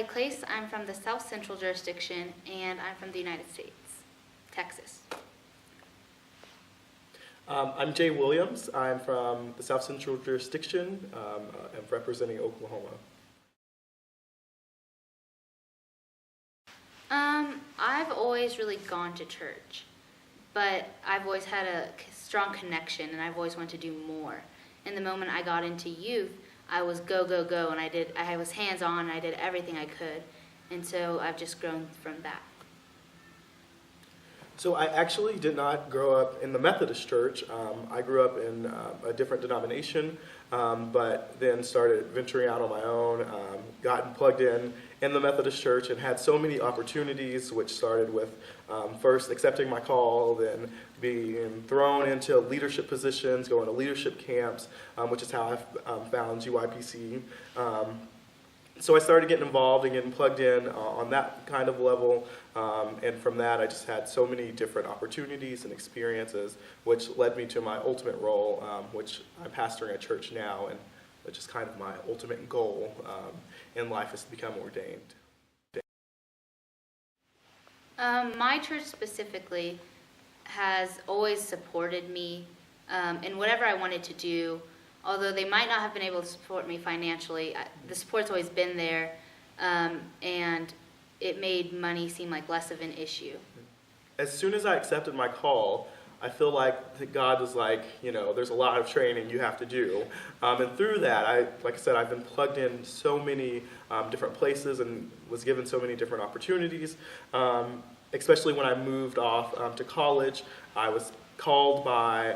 place, I'm from the South Central jurisdiction, and I'm from the United States, Texas. I'm Jay Williams. I'm from the South Central jurisdiction. I'm representing Oklahoma. I've always really gone to church, but I've always had a strong connection, and I've always wanted to do more. And the moment I got into youth, I was go, go, go, and I was hands-on, and I did everything I could. And so I've just grown from that. So I actually did not grow up in the Methodist Church. I grew up in a different denomination, but then started venturing out on my own, gotten plugged in the Methodist Church, and had so many opportunities, which started with first accepting my call, then being thrown into leadership positions, going to leadership camps, which is how I found UIPC. So I started getting involved and getting plugged in on that kind of level, and from that I just had so many different opportunities and experiences, which led me to my ultimate role, which I'm pastoring a church now, and which is kind of my ultimate goal in life, is to become ordained. My church specifically has always supported me in whatever I wanted to do. Although they might not have been able to support me financially, the support's always been there, and it made money seem like less of an issue. As soon as I accepted my call, I feel like God was like, there's a lot of training you have to do. And through that, like I said, I've been plugged in so many different places and was given so many different opportunities. Especially when I moved off to college, I was called by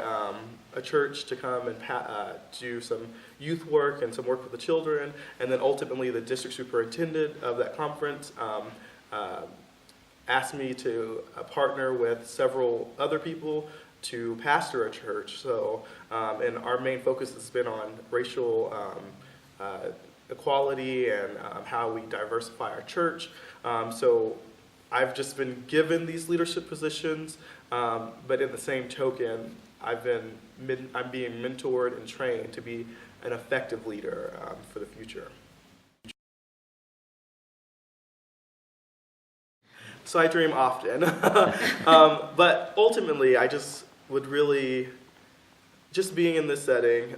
a church to come and do some youth work and some work with the children, and then ultimately the district superintendent of that conference asked me to partner with several other people to pastor a church. So, and our main focus has been on racial equality and how we diversify our church. So I've just been given these leadership positions, but in the same token, I'm being mentored and trained to be an effective leader for the future. So I dream often, but ultimately I just would really, just being in this setting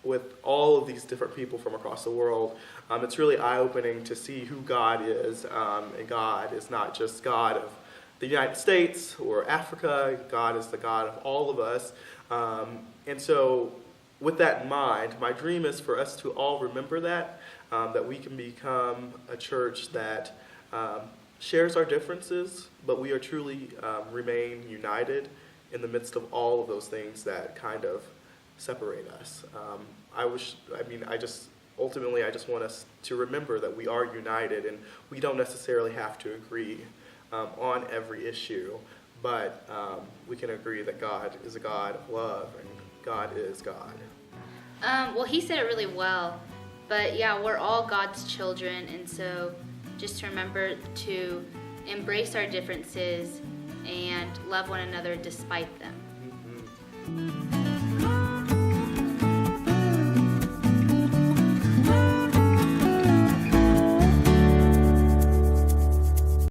with all of these different people from across the world, it's really eye-opening to see who God is, and God is not just God of the United States or Africa. God is the God of all of us. And so with that in mind, my dream is for us to all remember that we can become a church that shares our differences, but we are truly remain united in the midst of all of those things that kind of separate us. Ultimately, I just want us to remember that we are united, and we don't necessarily have to agree on every issue, but we can agree that God is a God of love, and God is God. Well, he said it really well, but yeah, we're all God's children, and so just remember to embrace our differences and love one another despite them. Mm-hmm.